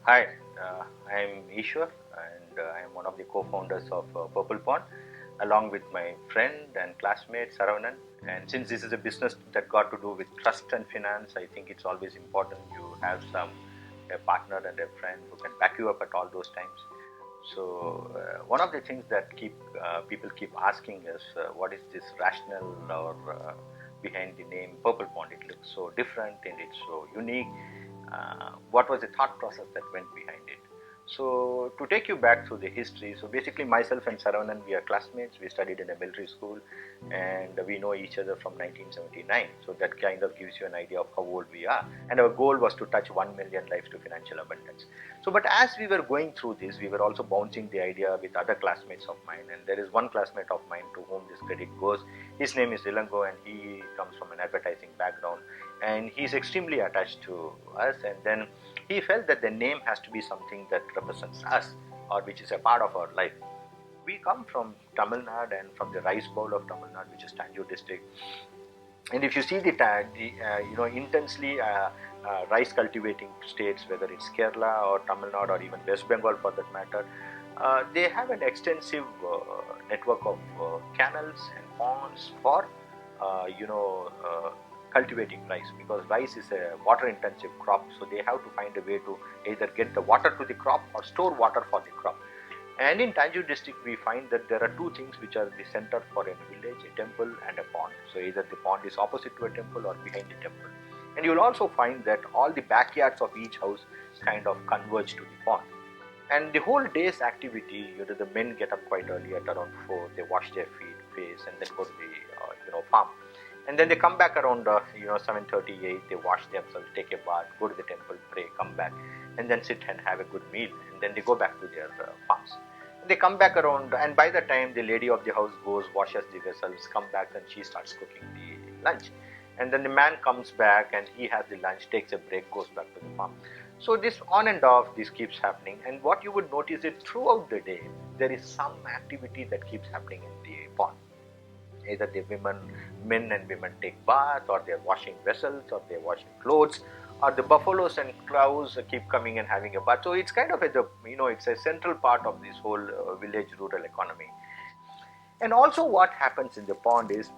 Hi, I am Ishwar and I am one of the co-founders of PurplePond along with my friend and classmate Saravanan. And since this is a business that got to do with trust and finance, I think it's always important you have a partner and a friend who can back you up at all those times. So one of the things that people keep asking is what is this rationale or behind the name PurplePond? It looks so different and it's so unique. What was the thought process that went behind it? So to take you back through the history, so basically myself and Saravanan, we are classmates. We studied in a military school and we know each other from 1979. So that kind of gives you an idea of how old we are. And our goal was to touch 1 million lives to financial abundance. So but as we were going through this, we were also bouncing the idea with other classmates of mine. And there is one classmate of mine to whom this credit goes. His name is Ilango and he comes from an advertising background. And he's extremely attached to us, and then he felt that the name has to be something that represents us or which is a part of our life. We come from Tamil Nadu and from the rice bowl of Tamil Nadu, which is Tanjore district. And if you see intensely rice cultivating states, whether it's Kerala or Tamil Nadu or even West Bengal for that matter, they have an extensive network of canals and ponds for cultivating rice, because rice is a water intensive crop, so they have to find a way to either get the water to the crop or store water for the crop. And in Tanjore district we find that there are two things which are the center for a village: a temple and a pond. So either the pond is opposite to a temple or behind the temple. And you'll also find that all the backyards of each house kind of converge to the pond. And the whole day's activity, the men get up quite early at around 4, they wash their feet, face, and then go to the farm. And then they come back around 7:38. They wash themselves, take a bath, go to the temple, pray, come back, and then sit and have a good meal. And then they go back to their farms. And they come back around, and by the time the lady of the house goes, washes the vessels, come back, and she starts cooking the lunch. And then the man comes back and he has the lunch, takes a break, goes back to the farm. So this on and off, this keeps happening. And what you would notice is throughout the day, there is some activity that keeps happening in the pond. Either the men and women take bath, or they're washing vessels, or they're washing clothes, or the buffaloes and cows keep coming and having a bath. So it's kind of it's a central part of this whole village rural economy. And also what happens in the pond is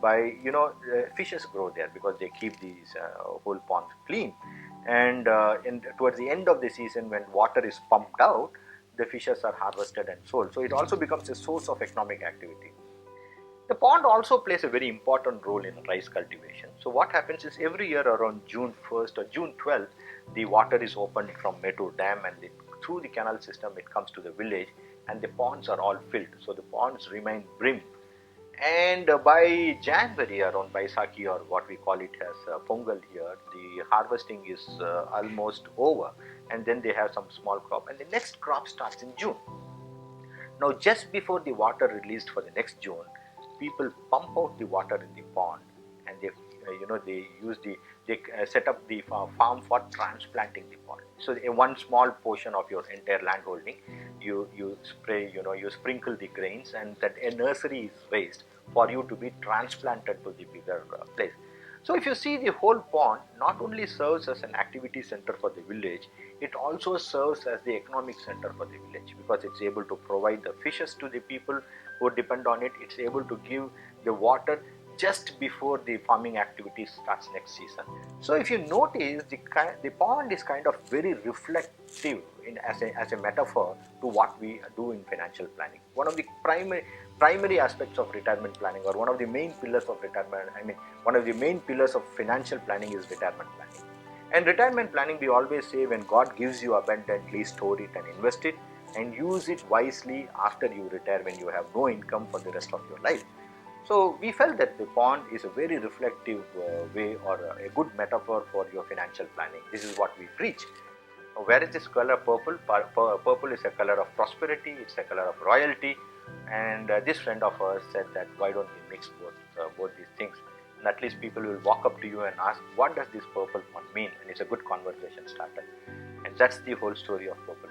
fishes grow there because they keep these whole pond clean. And towards the end of the season, when water is pumped out, the fishes are harvested and sold. So it also becomes a source of economic activity. The pond also plays a very important role in rice cultivation. So what happens is every year around June 1st or June 12th, the water is opened from Mettur Dam, and through the canal system it comes to the village, and the ponds are all filled. So the ponds remain brim. And by January, around Baisakhi, or what we call it as Pongal here, the harvesting is almost over, and then they have some small crop, and the next crop starts in June. Now just before the water released for the next June, people pump out the water in the pond, and they set up the farm for transplanting the pond. So one small portion of your entire land holding, you spray, you sprinkle the grains, and that a nursery is raised for you to be transplanted to the bigger place. So if you see, the whole pond not only serves as an activity center for the village, it also serves as the economic center for the village, because it's able to provide the fishes to the people who depend on it. It's able to give the water just before the farming activity starts next season. So if you notice, the pond is kind of very reflective as a metaphor to what we do in financial planning. One of the primary aspects of retirement planning, or one of the main pillars of one of the main pillars of financial planning is retirement planning. And retirement planning, we always say, when God gives you abundantly, store it and invest it, and use it wisely after you retire, when you have no income for the rest of your life. So we felt that the pond is a very reflective way, or a good metaphor for your financial planning. This is what we preach. Now, where is this color purple? Purple is a color of prosperity, it's a color of royalty. And this friend of ours said that why don't we mix both these things, and at least people will walk up to you and ask, what does this purple pond mean? And it's a good conversation starter. And that's the whole story of purple.